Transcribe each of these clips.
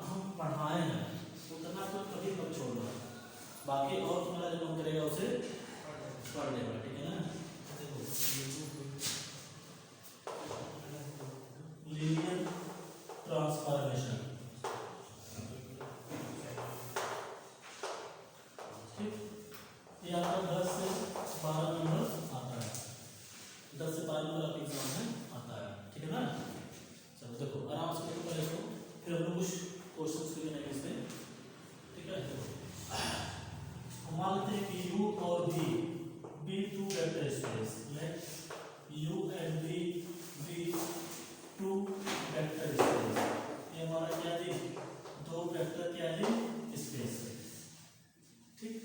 हम पढ़ाए हैं उतना तो कभी मत छोड़ना, बाकी और तुम्हारा जो मन करेगा उसे पढ़ लेगा, ठीक है ना। देखो लीनियर ट्रांसफॉर्मेशन, ठीक, ये आपका 10 से 12 नंबर आता है, 10 से 12 नंबर आपके एग्जाम में आता है, ठीक है ना। चलो देखो आराम से देखो पहले इसको, फिर हम लोग कुछ क्वेश्चंस के लिए इसमें, ठीक है। देखो मान लेते हैं कि U और V be two vector space, let U and V be two vector space, ये हमारा क्या जी, दो वेक्टर क्या जी स्पेस है, ठीक।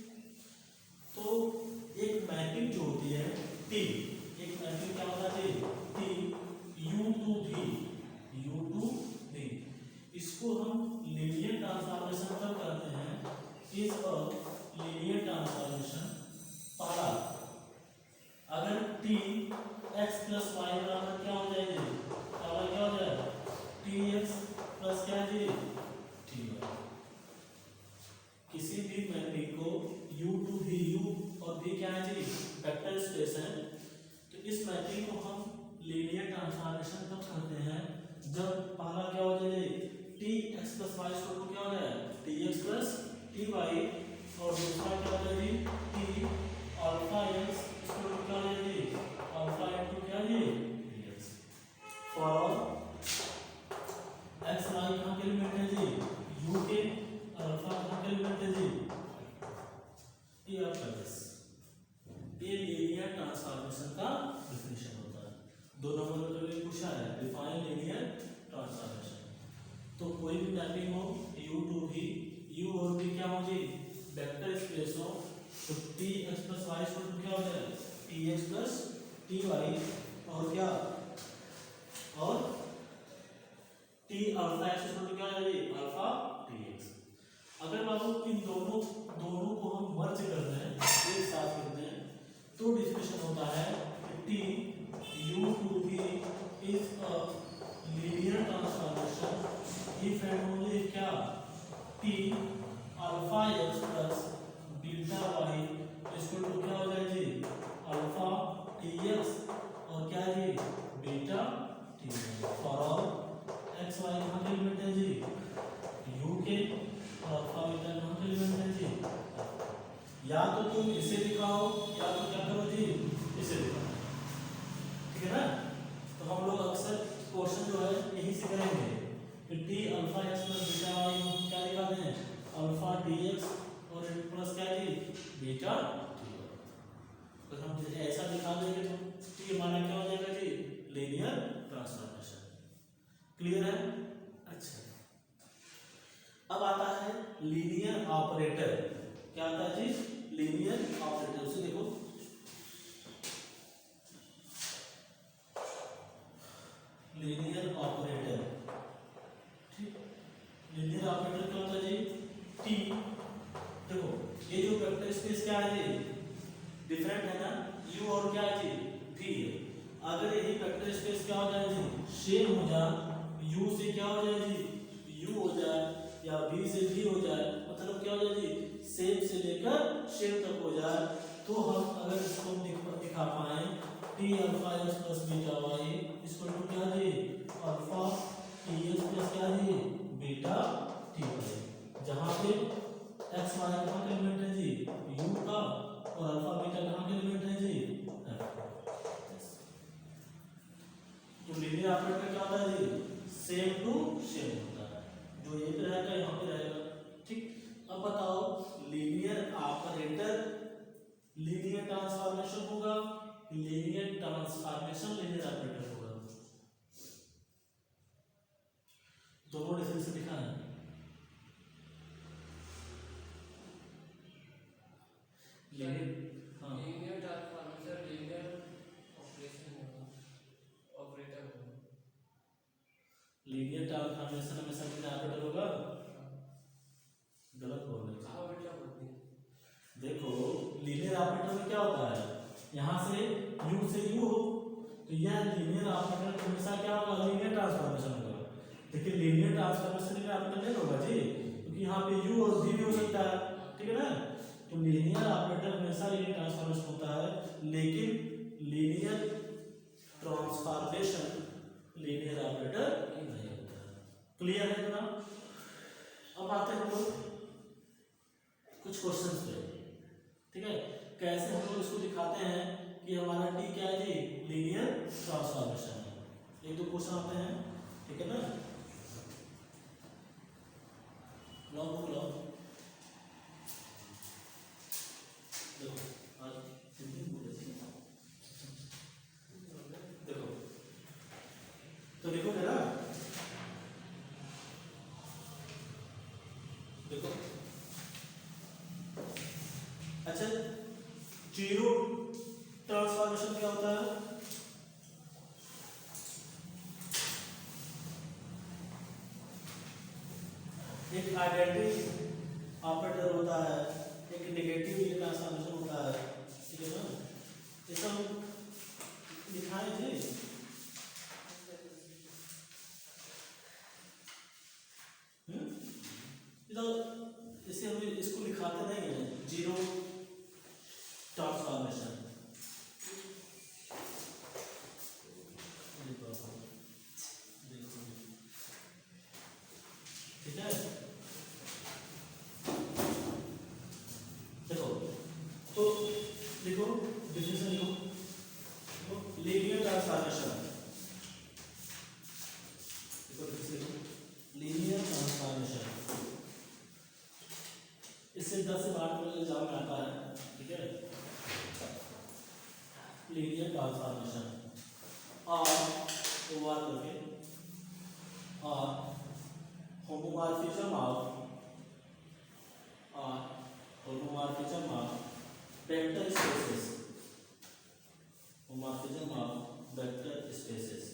तो एक मैपिंग जो होती है T, एक मैपिंग क्या होता है T U to V, U to V, इसको हम लीनियर ट्रांसफॉर्मेशन कब करते हैं, इज अ लीनियर ट्रांसफॉर्मेशन। पहला अगर T x प्लस वाई बराबर क्या हो जाएगी, पहला क्या हो जाएगा टी एक्स प्लस क्या जी टी वाई। किसी भी मैपिंग को U टू V, U और V क्या है जी वेक्टर स्पेस है, तो इस मैपिंग को हम लीनियर ट्रांसफॉर्मेशन कब करते हैं, जब पहला क्या हो जाए T X plus Y square को क्या हो जाए T X plus T Y, और दूसरा क्या हो जाए टी अल्फा एक्स स्क्वायर को क्या हो जाए अल्फा इनटू क्या जी एक्स, फॉर एक्स वाई कहाँ के एलिमेंट है जी यू के, अल्फा कहाँ के एलिमेंट है जी ये आपका दिस, ये लीनियर ट्रांसफॉर्मेशन का डेफिनेशन होता है। दो नंबर में कभी पूछा है डिफाइन लीनियर ट्रांसफॉर्मेशन। तो कोई भी मैपिंग हो U टू V, U और V क्या हो जी वेक्टर स्पेस हो, तो T X plus Y square क्या हो जाए T X plus T Y, और क्या और टी अल्फा एक्स स्क्वायर क्या हो जाए अल्फा टी एक्स। अगर बाबू इन दोनों को हम मर्ज करते हैं, एक साथ करते हैं, तो डिफिनेशन होता है T U to V is a linear transformation if and only क्या T alpha x plus beta Y इसको तो क्या हो जाए जी अल्फा टी एक्स और क्या जी beta T y, for all x y कहाँ के एलिमेंट है जी यू के, और अल्फा बीटा कहाँ के एलिमेंट है जी, या तो तुम इसे दिखाओ या तो क्या करो जी इसे दिखाओ, ठीक है ना। तो हम लोग अक्सर क्वेश्चन जो है यही से करेंगे कि T alpha x plus beta Y क्या दिखाते हैं अल्फा टी एक्स और प्लस क्या जी बीटा टी वाई। तो हम ऐसा दिखा देंगे तो टी हमारा क्या हो जाएगा जी लीनियर ट्रांसफॉर्मेशन, क्लियर है। अच्छा अब आता है लीनियर ऑपरेटर, क्या आता है जी लीनियर ऑपरेटर, उसे देखो लीनियर ऑपरेटर, ठीक। लीनियर ऑपरेटर क्या होता है जी टी, देखो ये जो वेक्टर स्पेस क्या है जी डिफरेंट है ना, U और क्या है जी V है, अगर यही वेक्टर स्पेस क्या हो जाए जी सेम हो जाए, U से क्या हो जाए जी U हो जाए या V से V हो जाए, मतलब क्या हो जाए जी सेम से लेकर सेम तक हो जाए, तो हम अगर इसको दिखा पाए T alpha x plus beta Y इसको तो क्या जी अल्फा टी एक्स प्लस क्या जी बीटा टी वाई, जहाँ पे एक्स वाई कहाँ का एलिमेंट है जी यू का, और अल्फा बीटा कहाँ का एलिमेंट है जी एफ। तो लीनियर ऑपरेटर क्या होता है जी सेम टू सेम होता है, जो ये पे रहेगा यहाँ पे रहेगा, ठीक। अब बताओ लीनियर ऑपरेटर लीनियर ट्रांसफॉर्मेशन होगा, लीनियर ट्रांसफॉर्मेशन लीनियर ऑपरेटर होगा, दोनों डिफरेंस दिखा है। लीनियर ट्रांसफॉर्मेशन लीनियर ऑपरेटर होगा, लीनियर ट्रांसफॉर्मेशन हमेशा लीनियर ऑपरेटर होगा, गलत बोल रहे हैं। देखो लीनियर ऑपरेटर में क्या होता है यहाँ से U से U हो, तो यह लीनियर ऑपरेटर हमेशा क्या होगा लीनियर ट्रांसफॉर्मेशन होगा, देखिए लीनियर ट्रांसफॉर्मेशन में ऑपरेटर नहीं होगा जी, क्योंकि यहाँ पे u और v भी हो सकता है, ठीक है ना। तो लीनियर ऑपरेटर हमेशा लीनियर ट्रांसफॉर्मेशन होता है, लेकिन लीनियर ट्रांसफॉर्मेशन लीनियर ऑपरेटर नहीं होता है। क्लियर है ना। अब आते हैं हम लोग कुछ क्वेश्चंस पे, ठीक है। कैसे हम लोग इसको दिखाते हैं कि हमारा टी क्या है जी, लीनियर ट्रांसफॉर्मेशन है। एक दो क्वेश्चन आते हैं, ठीक है ना। लो बुक लो, देखो आज हिंदी में बोले थे। देखो तो देखो मेरा, देखो अच्छा, जीरो ट्रांसफॉर्मेशन क्या होता है? एक आइडेंटिटी ऑपरेटर होता है, एक नेगेटिव ट्रांसफॉर्मेशन होता है, ठीक है ना। ये सब दिखाए थे। तो इसे हम इसको लिखाते नहीं है, जीरो ट्रांसफॉर्मेशन। ठीक है, देखो तो देखो डिफिनेशन लिखो, तो लीनियर ट्रांसफॉर्मेशन, देखो डिफिनेशन लीनियर ट्रांसफॉर्मेशन, इससे 10 से 12 एग्जाम में आता है, ठीक है। लीनियर ट्रांसफॉर्मेशन और ओवर करके और homomorphism of vector spaces, homomorphism of vector spaces.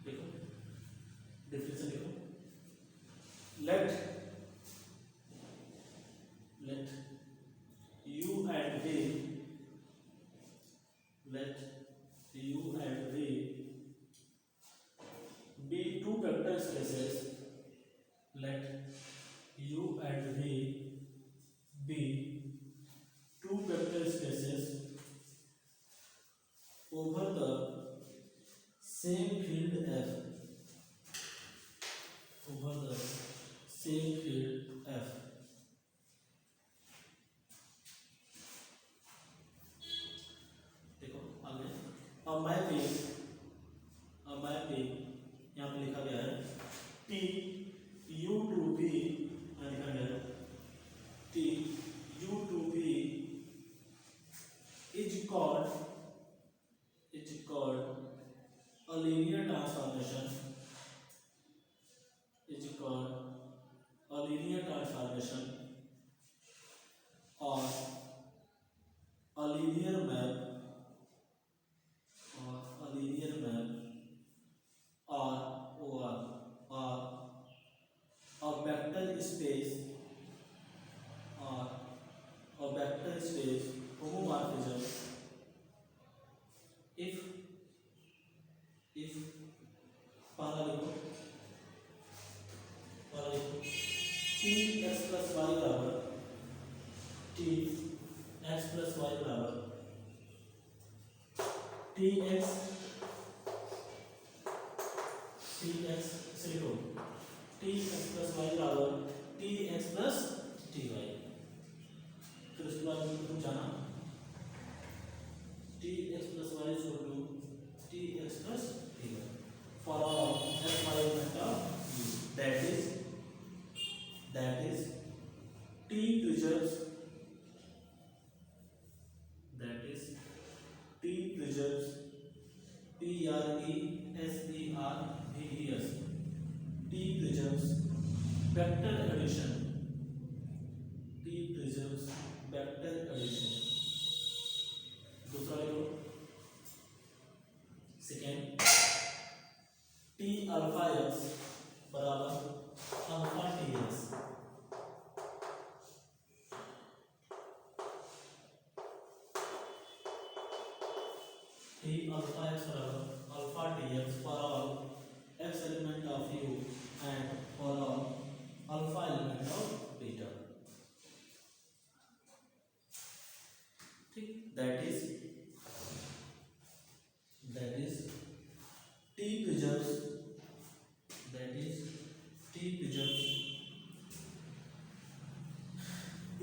देखो डिफिनेशन देखो, late u and v, let u and v be two vector spaces, let u and v be two vector spaces over the same field f, over the same field f। देखो आगे, अब mapping यहाँ पे लिखा गया है T U to B, लिखा गया है T U to B is called a linear transformation, is called a linear transformation or a linear map, or a linear map or a vector space, or a vector space homomorphism if पहला लिखो T X plus Y बराबर T X plus Y बराबर T X से लिखो T X plus Y बराबर T X plus T Y. फिर उसके बाद तुम जाना T X plus Y equal to T X plus T Y for all x y element of u, that is t preserves, t preserves p r e s e r v e s, t preserves vector addition, t preserves vector addition। दूसरा लिखो second T alpha x बराबर alpha T x, T alpha x बराबर alpha T x for all x element of U and for all alpha element of beta. ठीक, that is T preserves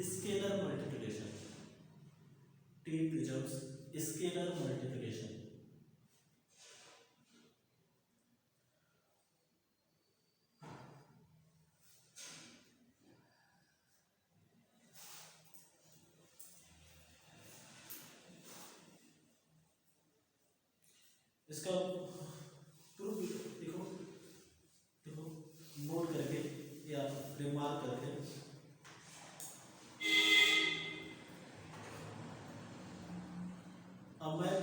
scalar multiplication. T preserves scalar multiplication. इसका proof देखो देखो note करके या remark करके अब मैं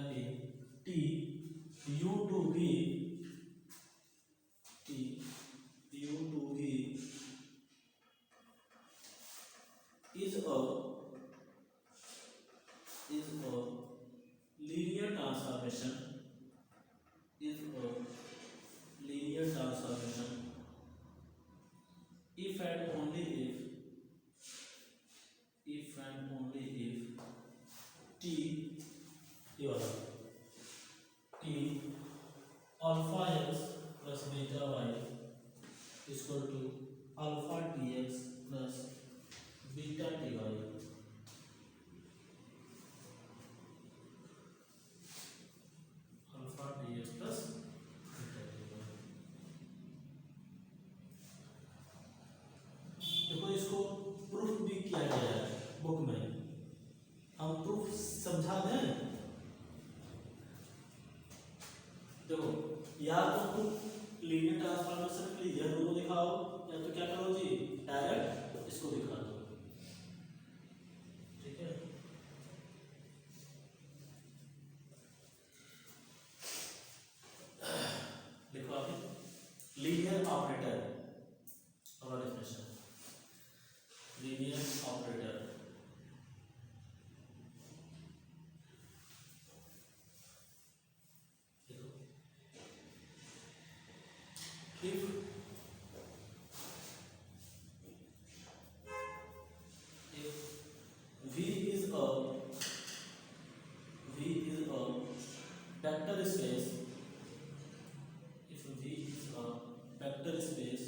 पे टी यू टू भी is a linear transformation if and only if t ये वाला t alpha x plus beta y is equal to alpha tx plus beta ty alpha dx plus beta dy। देखो इसको proof भी किया गया है book में, हम प्रूफ समझा दें। देखो या तो तुम लीनियर ट्रांसफॉर्मेशन के लिए यह दोनों दिखाओ या तो क्या करो जी डायरेक्ट इसको दिखा दो। ठीक है, देखो आगे लीनियर ऑपरेटर और डेफिनेशन। लीनियर ऑपरेटर देखो if V is a vector space, if V is a vector space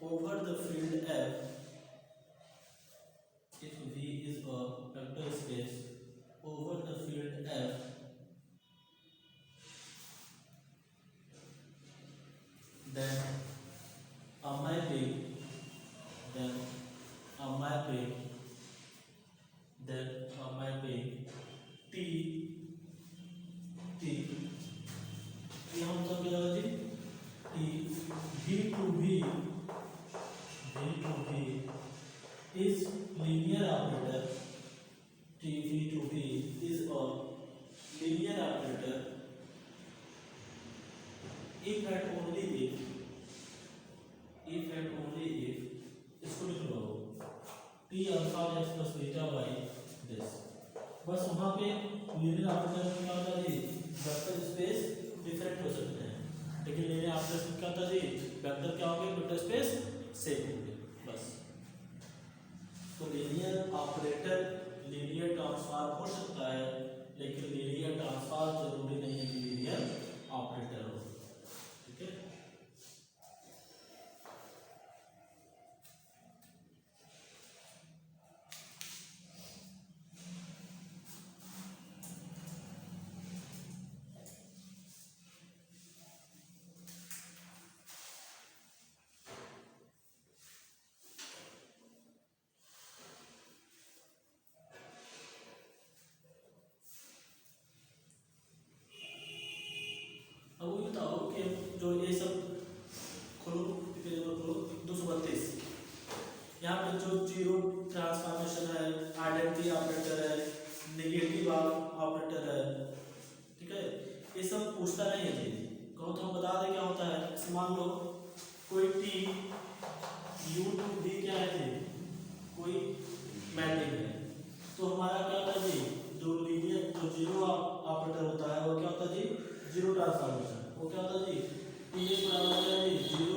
over the field F, if V is a vector space over the field F, then a mapping T ये हम सब क्या होगा जी T V to V is linear operator। T V to V is a linear operator if and only if इसको लिख लो T alpha x plus beta y this। बस वहाँ पे लीनियर ऑपरेटर में क्या होता है जी वेक्टर स्पेस डिफरेंट हो सकते हैं, लेकिन लीनियर ऑपरेटर में क्या होता है जी वेक्टर क्या होंगे वेक्टर स्पेस सेम होंगे बस। तो लीनियर ऑपरेटर लीनियर ट्रांसफॉर्म हो सकता है, लेकिन लीनियर ट्रांसफॉर्म जरूरी नहीं है कि लीनियर ऑपरेटर हो। ठीक है, अब वो बताओ कि जो ये सब खोलो 232 यहाँ पे जो जीरो ट्रांसफॉर्मेशन है, आइडेंटिटी ऑपरेटर है, नेगेटिव ऑपरेटर है, ठीक है, ये सब पूछता नहीं है जी। कहो तो हम बता दें क्या होता है। जैसे मान लो कोई टी यू टू वी क्या है जी कोई मैट्रिक्स है, तो हमारा क्या जीरो ऑपरेटर होता है वो क्या होता है जी, जीरो ट्रांसफॉर्मेशन। वो क्या होता है जी, टी एस बराबर क्या है जी, zero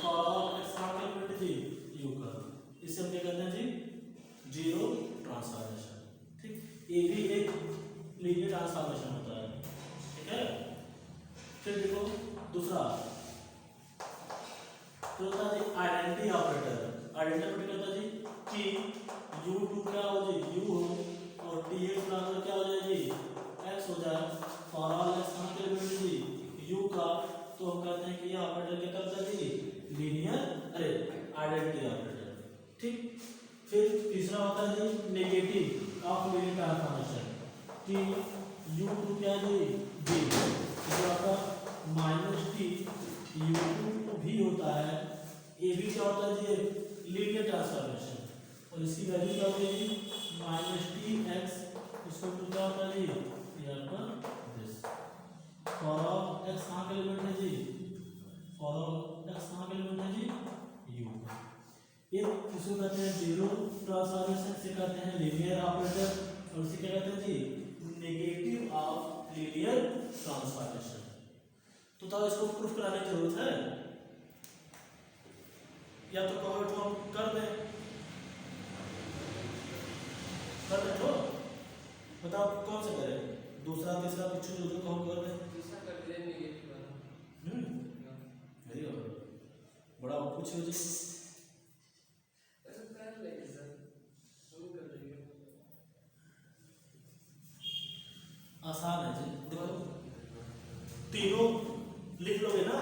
for all x not equal to जी यू का, इसे हम क्या कहते हैं जी, जीरो ट्रांसफॉर्मेशन। ठीक, ये भी एक लीनियर ट्रांसफॉर्मेशन होता है। ठीक है, फिर देखो दूसरा तो होता है जी आइडेंटिटी ऑपरेटर। आइडेंटिटी ऑपरेटर होता है जी कि u2 क्या हो जी, u हो और dx बराबर क्या हो जाए जी, x हो जाए फॉर ऑल x कहाँ के एलिमेंट जी, u का, तो हम कहते हैं कि ये ऑपरेटर क्या करता है जी, लीनियर आइडेंटिटी ऑपरेटर। ठीक, फिर तीसरा होता है जी नेगेटिव ऑफ लीनियर ट्रांसफॉर्मेशन कि u2 क्या है जी b, तो आपका माइनस टी u2 भी होता है, ये भी क्या होता है जी लीनियर ट्रांसफॉर्मेशन, और इसकी वैल्यू क्या होगी जी, माइनस टी एक्स, इसको तो क्या होता है जी, ये आपका दिस फॉर ऑफ एक्स कहाँ का एलिमेंट है जी, फॉर ऑफ एक्स कहाँ का एलिमेंट है जी, यू। ये इसको कहते हैं जीरो ट्रांसफॉर्मेशन, से कहते हैं लीनियर ऑपरेटर, और इसे क्या कहते हैं जी, नेगेटिव ऑफ लीनियर ट्रांसफॉर्मेशन। तो इसको प्रूफ कराने की जरूरत है, या तो कहो तो हम कर दें तो बताओ कौन सा करें, दूसरा तीसरा कुछ जो कहो कर दें। दूसरा कर दे नेगेटिव वाला। वेरी गुड, बड़ा कुछ हो जी, ऐसा कर लेंगे सर, हम कर लेंगे, आसान है जी। देखो तीनों लिख लोगे ना,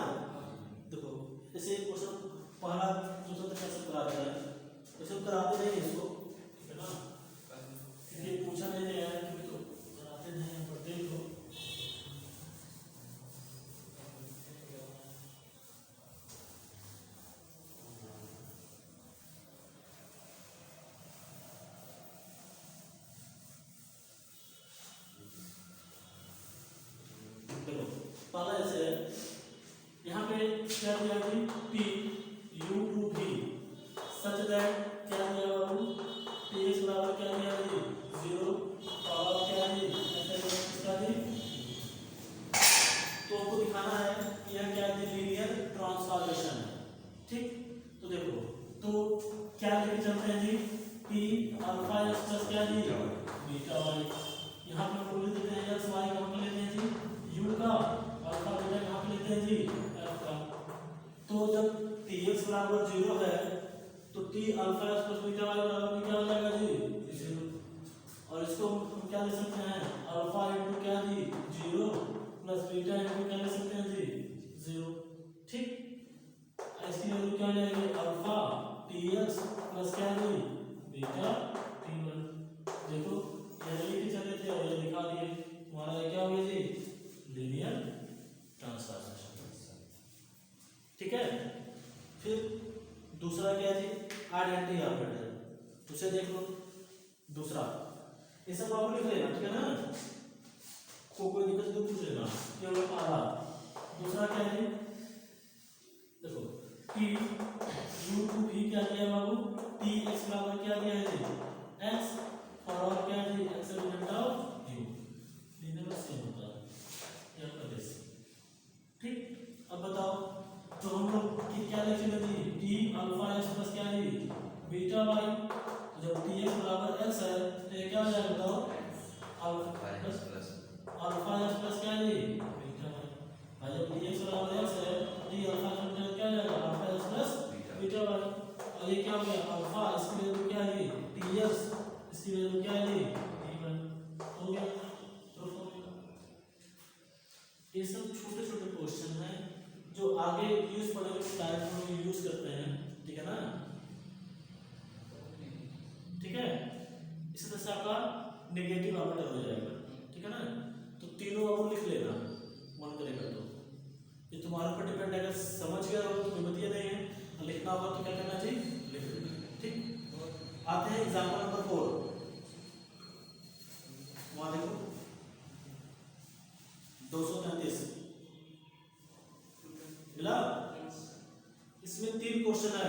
देखो जैसे क्वेश्चन पहला दूसरा तक कैसे कराते हैं, वैसे कराते नहीं इसको, ठीक है ना, क्योंकि पूछा नहीं है क्योंकि तो कराते नहीं हैं, पढ़ते ही हो। देखो पहला ऐसे यहाँ पे क्या दिया जी, P U2 V such that क्या दिया बाबू, TX बराबर क्या दिया जी, जीरो और क्या जी, इसका जी, तो आपको दिखाना है कि यह क्या है, लीनियर ट्रांसफॉर्मेशन है। ठीक, तो देखो तो क्या लेके चलते हैं जी, P अल्फा x प्लस क्या जी, बीटा y, यहाँ पे हम लेते हैं x y कहाँ पे लेते हैं जी, u का, अल्फा बीटा कहाँ पे लेते हैं जी, f का। तो जब Tx बराबर जीरो है तो T alpha x plus beta y बराबर क्या हो जाएगा जी, जीरो, और इसको हम क्या ले सकते हैं, अल्फा इंटू क्या जी, जीरो प्लस बीटा इंटू क्या ले सकते हैं जी, जीरो। ठीक, इसकी वैल्यू क्या जाएगी, अल्फा Tx प्लस क्या जी, बीटा T1। देखो ये लेके चले थे और ये दिखा दिए, हमारा क्या हो गया जी, लीनियर ट्रांसफॉर्मेशन। ठीक है, फिर दूसरा क्या है जी, आइडेंटिटी ऑपरेटर, उसे देख लो दूसरा, ये सब आप लिख लेना, ठीक है ना, कोई दिक्कत तो पूछ लेना, ये वाला पहला। दूसरा क्या है, देखो T U2 भी क्या दिया बाबू, Tx बराबर क्या दिया है जी, x फॉर ऑल क्या है जी, x element of u, linear में सेम होता है, ये आपका दिस। ठीक, अब बताओ तो हम लोग क्या लिख लेते हैं, T अल्फा x प्लस क्या है जी, बीटा y, तो जब Tx बराबर x है तो ये क्या हो जाएगा बताओ, अल्फा x प्लस क्या है जी, बीटा y, और जब Tx बराबर x है T अल्फा का मतलब क्या हो जाएगा, alpha x plus beta y, और ये क्या हो गया अल्फा, इसकी वैल्यू क्या है Tx, इसकी वैल्यू क्या है T1, हो गया, प्रूफ हो गया। ये सब छोटे छोटे क्वेश्चन हैं जो आगे यूज पढ़ेंगे तो डायरेक्ट हम यूज करते हैं, ठीक है ना, ठीक है। इसी तरह से आपका नेगेटिव ऑपरेटर हो जाएगा, ठीक है ना, तो तीनों आप लिख लेना मन करेगा तो, ये तुम्हारे ऊपर डिपेंड है, अगर समझ गए हो तो कोई बतिया नहीं है, लिखना होगा तो क्या करना चाहिए, लिख लेना। ठीक, आते हैं एग्जाम्पल नंबर 4, वहां देखो 233 मिला, इसमें 3 क्वेश्चन है,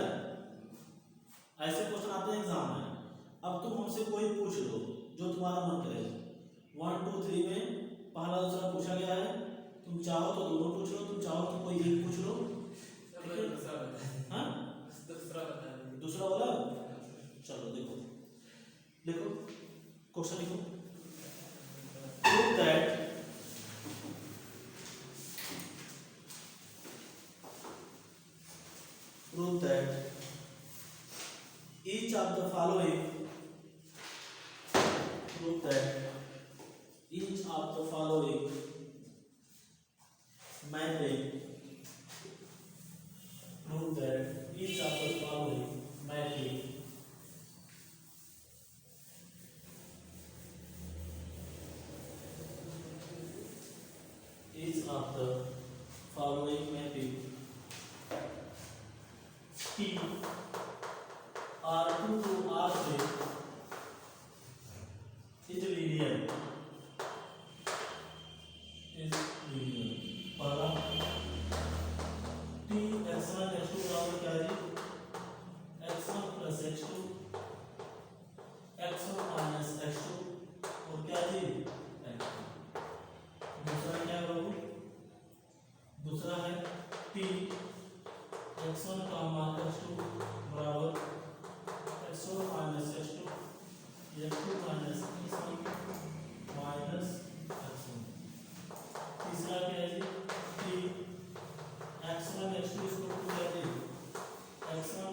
ऐसे क्वेश्चन आते हैं एग्जाम में। अब तुम हमसे कोई पूछ लो जो तुम्हारा मन करे, 1 2 3 में पहला दूसरा पूछा गया है, तुम चाहो तो दोनों पूछ लो, तुम चाहो तो कोई एक पूछ लो। अब दूसरा बता दीजिए। हाँ दूसरा बता दीजिए। दूसरा वाला, चलो देखो देखो क्वेश्चन लिखो। Prove that each of the following prove that each of the following mapping prove that each of the following mapping each of the following mapping P R2 to R3 is linear. पहला T x1 x2 बराबर क्या है जी? x1 plus x2 x1 minus x2 और क्या जी? x2। दूसरा क्या है बाबू? दूसरा है T x1 x2 बराबर x1 minus x2 x2 minus x1 minus x1। तीसरा क्या है जी? T x1 x2 इसको क्या है जी? x1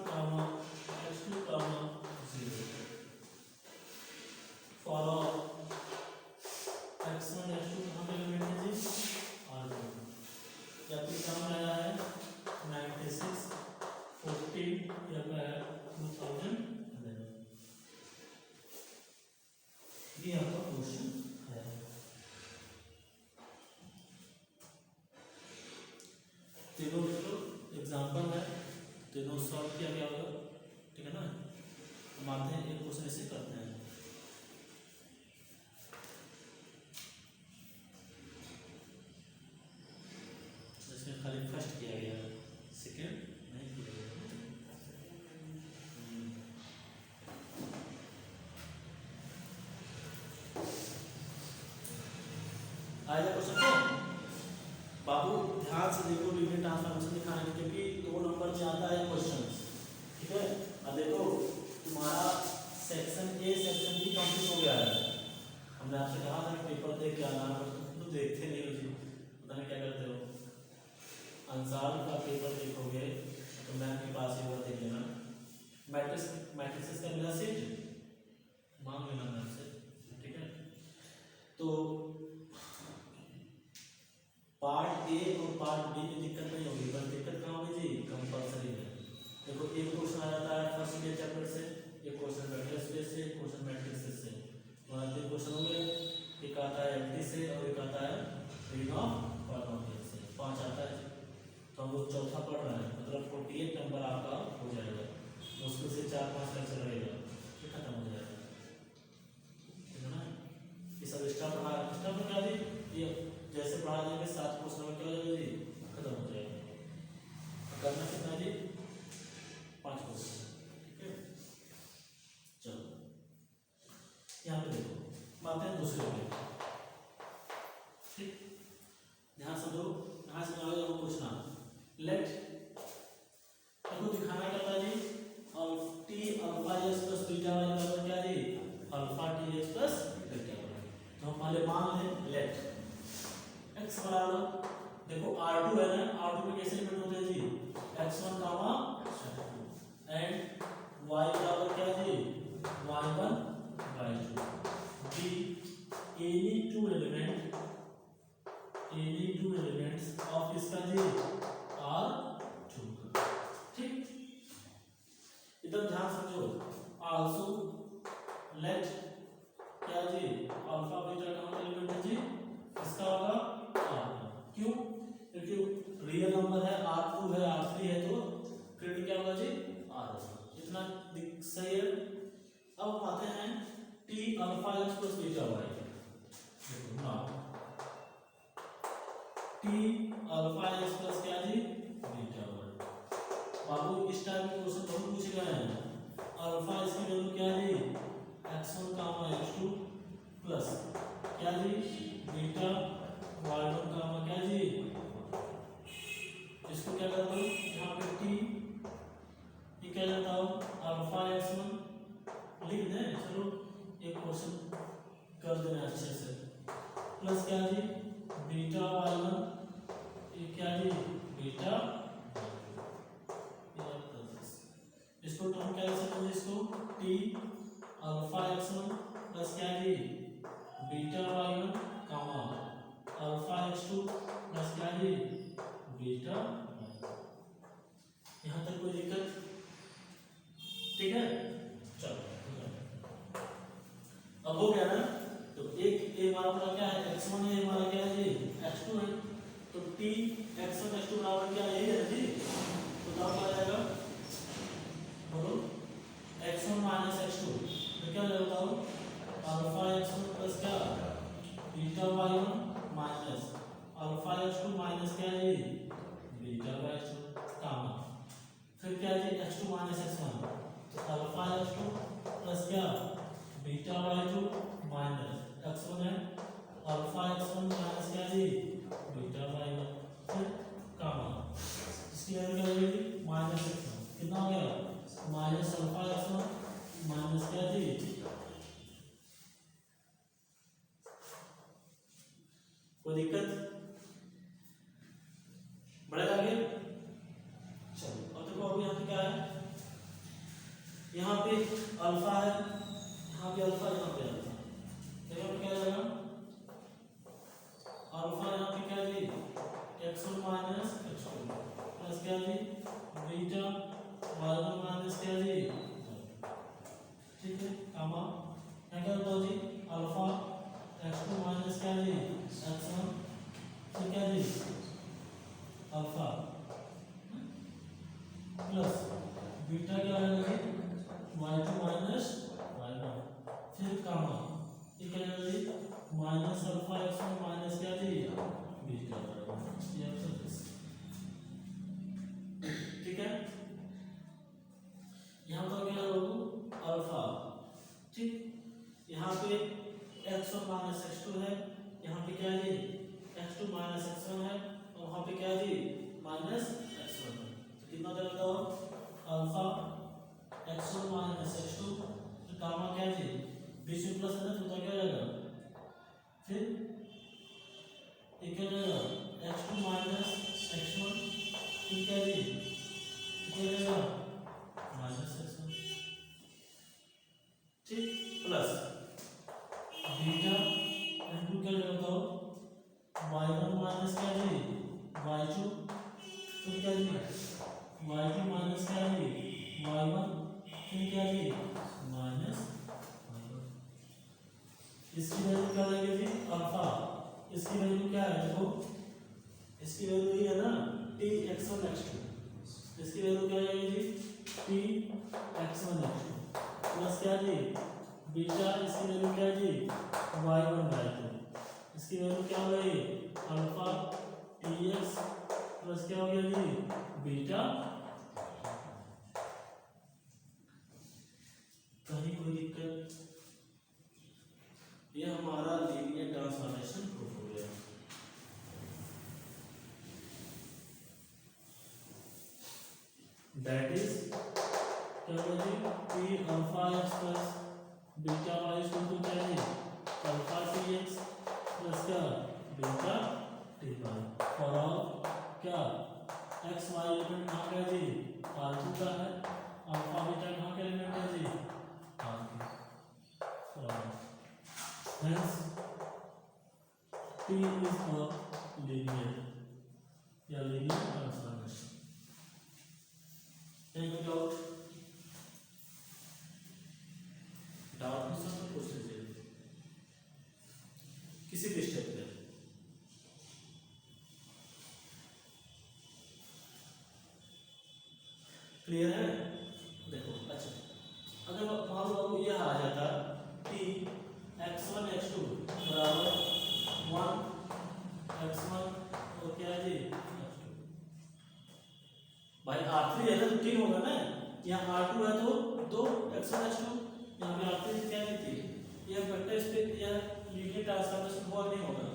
x2 0 for x1 x2 हमें लिमिट है जी R2। या फिर काम आया है 96 14 या फिर 2011। ये आपका क्वेश्चन है। तीनों एग्जाम्पल है, तीनों सॉल्व किया गया होगा, ठीक है ना। हम आते हैं एक क्वेश्चन ऐसे करते हैं। इसमें खाली फर्स्ट किया गया है, सेकेंड नहीं किया गया। आएगा क्वेश्चन को बाबू ध्यान से देखो, लीनियर ट्रांसफॉर्मेशन दिखाने में, क्योंकि 2 नंबर में आता है क्वेश्चन, ठीक है। अब देखो तुम्हारा section A section B complete हो गया है। हमने आपसे कहा था कि पेपर देख के आना, तुम तो देखते नहीं हो जी, पता नहीं क्या करते हो। अंसार का पेपर देखोगे तो मैम के पास ही देख लेना। मैट्रिक्स का मिला सेट मांग लेना मैम से, ठीक है। तो पार्ट ए और पार्ट बी में दिक्कत नहीं होगी, पर दिक्कत कहाँ होगी जी? कंपल्सरी है। देखो एक क्वेश्चन आ जाता है फर्स्ट ईयर चैप्टर से, एक क्वेश्चन वेक्टर स्पेस से, एक क्वेश्चन मैट्रिक्स से। वहाँ 3 क्वेश्चन हो गए, एक आता है एमटी से और एक आता है रिंग ऑफ पॉलिनोमियल से, 5 आता है। तो हम लोग चौथा पढ़ रहे हैं, मतलब 48 नंबर आपका हो जाएगा। मुश्किल से 4-5 लेक्चर रहेगा, ये खत्म हो जाएगा, ठीक है ना। ये सब एक्स्ट्रा पढ़ा, एक्स्ट्रा में क्या जी? ये जैसे पढ़ा देंगे 7 क्वेश्चन में क्या हो जाएगा जी? खत्म हो जाएगा। करना कितना जी? 5 क्वेश्चन, ठीक है। चलो यहाँ पे देखो, आते हैं दूसरे पे, ठीक। ध्यान से दो, यहाँ से आगे हम पूछना लेट, देखो दिखाना क्या था जी? T alpha S plus beta y बराबर क्या जी? Alpha T S plus beta y. तो हम पहले मान लें लेट x बराबर, देखो R2 है ना, R2 में कैसे लिमिट होते हैं जी? x1 एंड y बराबर क्या जी? y1 y2 b any two elements of इसका जी R2, ठीक। इधर ध्यान समझो, आल्सो लेट क्या जी? अल्फा बीटा का एलिमेंट है जी? इसका होगा R1। क्यों? क्योंकि रियल नंबर है, R2 है, R3 है, तो फिर क्या होगा जी? R1। इतना सही है। अब हम आते हैं T alpha x plus beta Y. देखो ना, टी अल्फा एक्स प्लस क्या जी? Beta Y. बाबू इस टाइप के क्वेश्चन बहुत पूछे गए हैं। अल्फा इसकी वैल्यू क्या है जी? x1 x2 प्लस क्या जी बीटा y1 कामा क्या जी, इसको क्या करता हूँ यहाँ पे t ये क्या जाता हूँ अल्फा x1 लिख दें। चलो एक क्वेश्चन कर देना अच्छे से, प्लस क्या जी बीटा y1 ये क्या जी बीटा, इसको तो हम क्या लिख सकते हैं, इसको t अल्फा x1 प्लस क्या जी बीटा y1 कामा अल्फा x2 प्लस क्या जी बीटा। यहाँ तक कोई दिक्कत? ठीक है, चलो अब हो गया ना। तो एक ये हमारा क्या है x1 है, हमारा क्या है जी x2 है, तो t x1 x2 बराबर क्या यही है जी, तो क्या हो जाएगा बोलो x1 माइनस x2, तो क्या होता है अल्फा x1 प्लस क्या beta y1 minus alpha x2 minus क्या है बीटा y2 कामा, फिर क्या है x2 माइनस x1 तो अल्फा x2 प्लस क्या बीटा y2 माइनस x1 है अल्फा x1 माइनस क्या जी बीटा y1, फिर कामा इसकी वैल्यू क्या होगी माइनस x1, कितना हो गया माइनस अल्फा x1 माइनस क्या जी, कोई दिक्कत? बढ़ेगा आगे। चलो अब देखो अभी यहाँ पे क्या है, यहाँ पे अल्फा है, यहाँ पे अल्फा, यहाँ पे अल्फा, देखो क्या जाएगा अल्फा यहाँ पे क्या जी x1 माइनस x2 प्लस क्या जी बीटा y1 माइनस क्या जी, ठीक है कामा क्या क्या होता है जी अल्फा x2 माइनस क्या जी x1 फिर क्या जी अल्फा प्लस बीटा क्या है जी y2 माइनस y1, फिर कामा ये क्या है जी माइनस अल्फा x1 माइनस क्या जी बीटा, ये आंसर है। ठीक है, यहाँ पर क्या होगा अल्फा, ठीक यहाँ पे x1 माइनस x2 है, यहाँ पे क्या है x2 माइनस x1 है, और वहाँ पे क्या है माइनस x1 है, तो कितना देता हो अल्फा x1 माइनस x2 तो गामा क्या है बीच में प्लस है ना, तो क्या जाएगा फिर ये क्या जाएगा x2 माइनस x1 फिर क्या है क्या जाएगा माइनस x1, ठीक प्लस बीटा x2 क्या जाएगा y1 माइनस क्या है y2 फिर क्या है y2 माइनस क्या है y1 फिर क्या है माइनस y1, इसकी वैल्यू क्या लगेगी जी अल्फा, इसकी वैल्यू क्या है देखो, इसकी वैल्यू ये है ना t x1 x2, इसकी वैल्यू क्या आएगी जी t x1 x2 प्लस क्या जी बीटा, इसकी वैल्यू क्या है जी y1 y2, इसकी वैल्यू क्या हो गई अल्फा tx प्लस क्या हो गया जी बीटा, कहीं कोई दिक्कत? ये हमारा लीनियर ट्रांसफॉर्मेशन प्रूफ हो गया। दैट इज क्या होगा जी p alpha x plus beta y equal to क्या है अल्फा tx प्लस क्या बीटा ty फॉर ऑल क्या x y एलिमेंट कहाँ का है जी r2 का है, अल्फा बीटा कहाँ का एलिमेंट है जी r3, hence P is a linear या linear transformation। Any doubt? Doubt में सब पूछ लीजिए किसी भी स्टेप पे। क्लियर है? देखो अच्छा, अगर मान लो ये आ जाता t x1 x2 बराबर 1 x1 और क्या है जी x2, भाई r3 है ना तो t होगा ना, यहाँ r2 है तो 2 x1 x2, यहाँ पे r3 क्या थी यह वेक्टर स्पेस या लीनियर ट्रांसफॉर्मेशन हुआ नहीं होगा।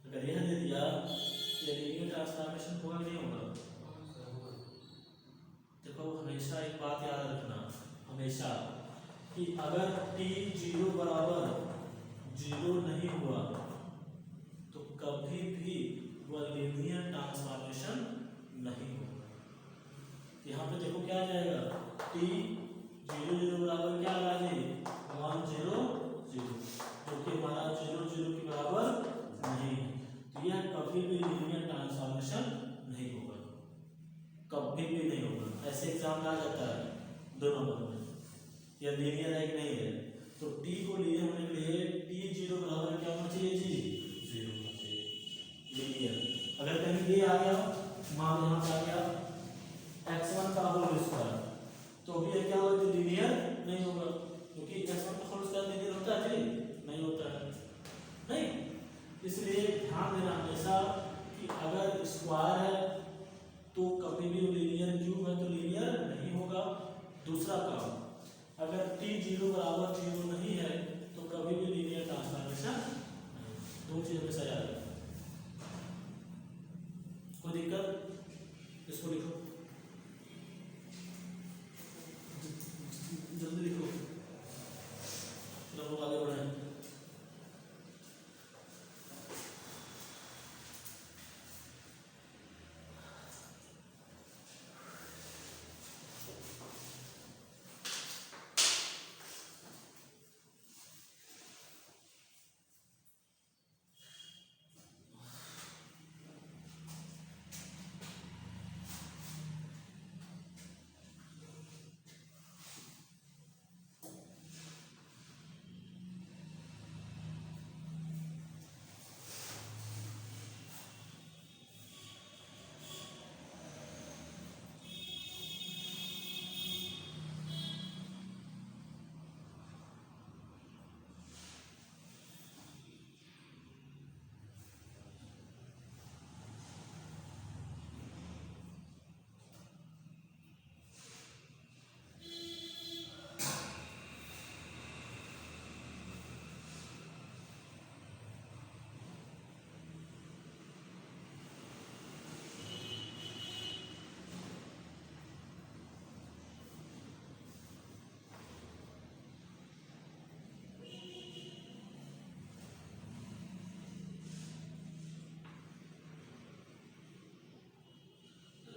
अगर यह दे दिया ये लीनियर ट्रांसफॉर्मेशन हुआ नहीं होगा। देखो हमेशा एक बात याद रखना, हमेशा कि अगर t 0 बराबर 0 नहीं हुआ तो कभी भी वह लीनियर ट्रांसफॉर्मेशन नहीं होगा। यहाँ पे देखो क्या आ जाएगा, t 0 0 बराबर क्या आ जाएगा 1 0 0, जो कि हमारा 0 0 के बराबर नहीं है, तो यह कभी भी लीनियर ट्रांसफॉर्मेशन नहीं होगा, कभी भी नहीं होगा। ऐसे एग्जाम आ जाता है 2 नंबर में, या लीनियर है कि नहीं है। तो t को लीनियर होने के लिए t 0 बराबर क्या होना चाहिए जी 0 होना चाहिए लीनियर। अगर कहीं ये आ गया, मान यहाँ पे आ गया x1 का होल स्क्वायर, तो भी ये क्या होगा लीनियर नहीं होगा, क्योंकि x1 का होल स्क्वायर लीनियर होता है जी नहीं होता है, नहीं। इसलिए ध्यान देना हमेशा कि अगर स्क्वायर है तो कभी भी लीनियर, क्यूब है तो लीनियर नहीं होगा। दूसरा काम, अगर t 0 बराबर 0 नहीं है तो कभी भी लीनियर ट्रांसफॉर्मेशन नहीं। दो चीज हमेशा याद रखना। कोई दिक्कत? इसको लिखो, जल्दी लिखो, चलो लोग आगे बढ़े।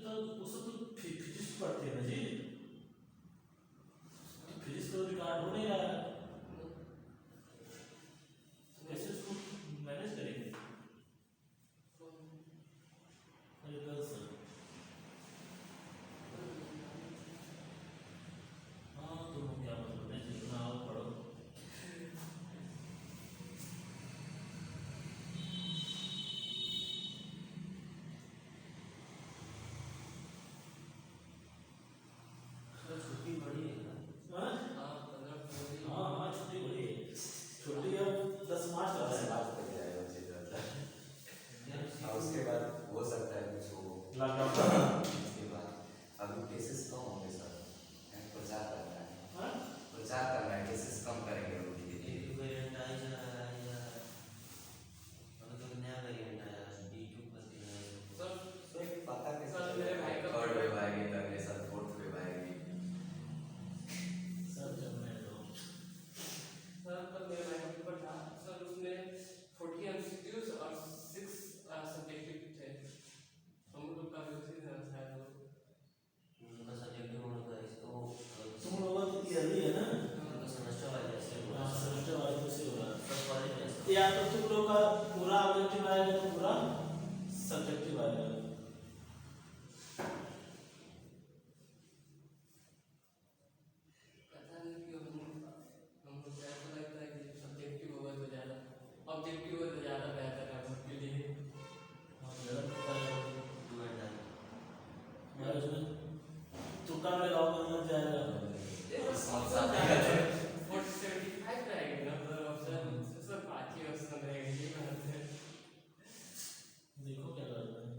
वो सब तो फिजिक्स पढ़ते हैं ना जी, फिजिक्स तो रिकॉर्ड हो नहीं रहा है, कैसे उसको मैनेज करेंगे? अरे कल सर, हाँ तुम क्या मतलब है, जितना आओ पढ़ो। छुट्टी बड़ी है ना? हाँ हाँ हाँ, छुट्टी बड़ी है, छुट्टी अब 10 मार्च तक है। 10 मार्च तक जाएगा मुझे लगता है। और उसके बाद हो सकता है कुछ हो, लॉकडाउन उसके बाद अभी केसेस कम होंगे सर, प्रचार करना है, हाँ प्रचार करना है, केसेस कम करेंगे लोग धीरे एक धीरे। वेरिएंट आई जा रहा है यार, मतलब नया वेरिएंट आया है B2 करके है। सर पता कैसे सर, मेरे भाई का थर्ड वेव आएगी, तो अगले साल फोर्थ वेव आएगी। सर चलने दो। सर कल मेरे भाई का पेपर था सर, उसमें 40 MCQs और 6 सब्जेक्टिव थे। हम लोग का भी उसी तरह था उनका सब्जेक्टिव होगा इसको, तुम लोगों की ईयरली है ना, उनका सेमेस्टर वाइज ऐसे हुआ हाँ सेमेस्टर वाइज तो से हो रहा है। सब कॉलेज में ऐसा। या तो तुम लोग का पूरा ऑब्जेक्टिव आएगा तो पूरा सब्जेक्टिव आएगा। पता नहीं क्यों हम लोग को ऐसा लगता है कि सब्जेक्टिव होगा तो ज़्यादा, ऑब्जेक्टिव हो तो ज़्यादा बेहतर है हम लोग के लिए। हाँ मेरा पता है, Do and die। मैं उसमें तुक्का में लगाओगे तो लग जाएगा। सब जाएगा। 40-75 रहेगी ना सर ऑप्शन, सर 5 ही ऑप्शन रहेगी ये बात है। देखो क्या करना है।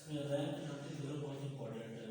इसमें रैंक नथिंग जीरो बहुत इंपॉर्टेंट है।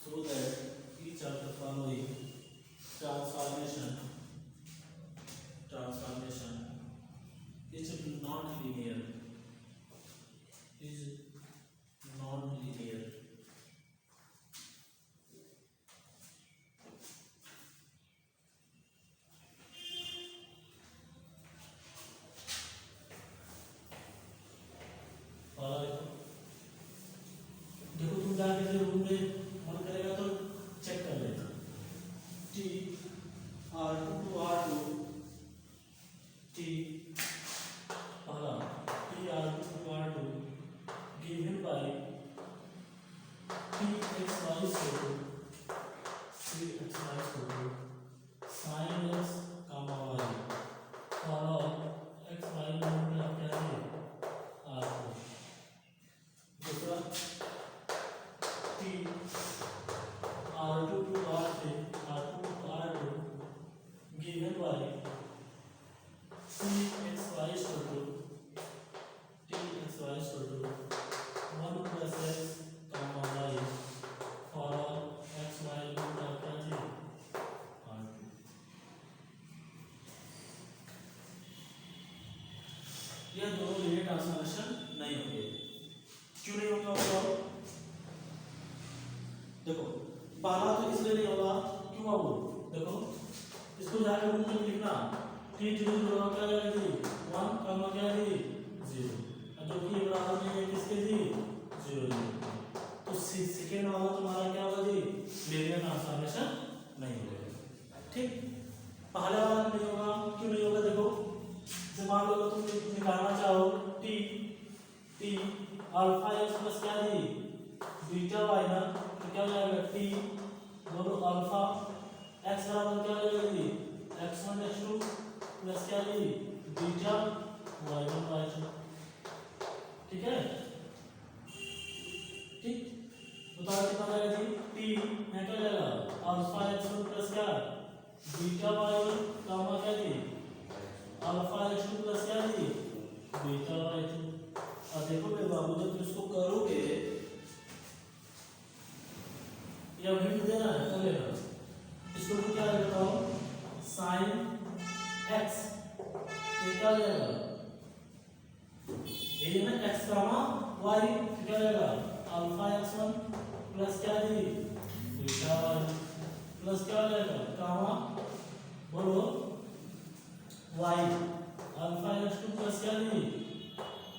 so that each of the following transformation is non-linear और देखो तुम जाके जो रूम में मन करेगा तो चेक कर लेना T R2 to R2 T पहला T R2 to R2 given by T x y equal to sin x, comma y for x y में आप क्या है R2 दूसरा T R2 to R3 R2 to R2 given by Txy is equal to 1 plus x comma y for x y equal to R2 यह दोनों linear transformation नहीं होंगे। क्यों नहीं होगा बताओ? देखो पहला तो इसलिए नहीं होगा क्यों बाबू? देखो इसको जाके रूम में लिखना T जीरो जीरो क्या आएगा जी 1 कमा क्या है जी 0 जो कि बराबर नहीं है किसके जी 0 0। तो सेकेंड वाला तुम्हारा क्या होगा जी, लीनियर ट्रांसफॉर्मेशन नहीं होगा। ठीक, पहला वाला नहीं होगा, क्यों नहीं होगा देखो, जब मान लो तुम निकालना चाहो टी अल्फा एक्स प्लस क्या जी बीटा वाई ना, तो क्या हो जाएगा टी बोलो अल्फा एक्स बराबर क्या हो जाएगा जी x1 x2 प्लस क्या जी बीटा y1 y2। ठीक है, ठीक, बताओ कितना जाएगा जी टी में क्या जाएगा अल्फा x1 प्लस क्या बीटा y1 गामा क्या जी अल्फा x2 प्लस क्या जी बीटा y2। और देखो मेरे बाबू जब तुम इसको करोगे या हिंट देना है कर लेना, इसको तुम क्या बताओ साइन x, ये क्या जाएगा ये ना x गामा y, क्या जाएगा अल्फा x1 प्लस क्या जी बीटा y प्लस क्या हो जाएगा गामा बोलो y अल्फा x2 प्लस क्या जी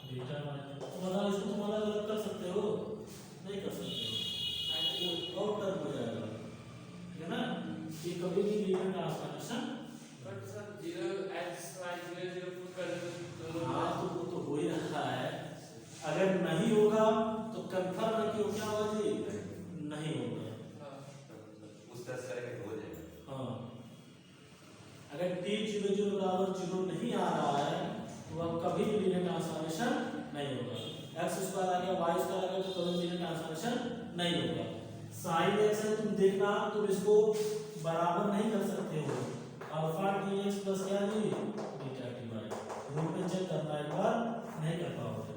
बीटा y। तो बताओ इसको तुम अलग अलग कर सकते हो, नहीं कर सकते हो, और टर्म हो जाएगा, ठीक है ना, ये कभी भी linear transformation. But sir 0x y 0 0 put कर दो। हाँ तो वो तो हो ही रहा है, अगर नहीं होगा तो कंफर्म है कि वो क्या होगा जी नहीं होगा। उस तरह से करेंगे तो हो जाएगा। हाँ, अगर t 0 0 बराबर 0 नहीं आ रहा है तो वह कभी भी लीनियर ट्रांसफॉर्मेशन नहीं होगा। x स्क्वायर आ गया y स्क्वायर आ गया तो कभी लीनियर ट्रांसफॉर्मेशन नहीं होगा। साइन x है तुम देखना, तुम इसको बराबर नहीं कर सकते हो अल्फा dx प्लस क्या जी बीटा dy, रूट में चेक करना एक बार, नहीं कर पाओगे।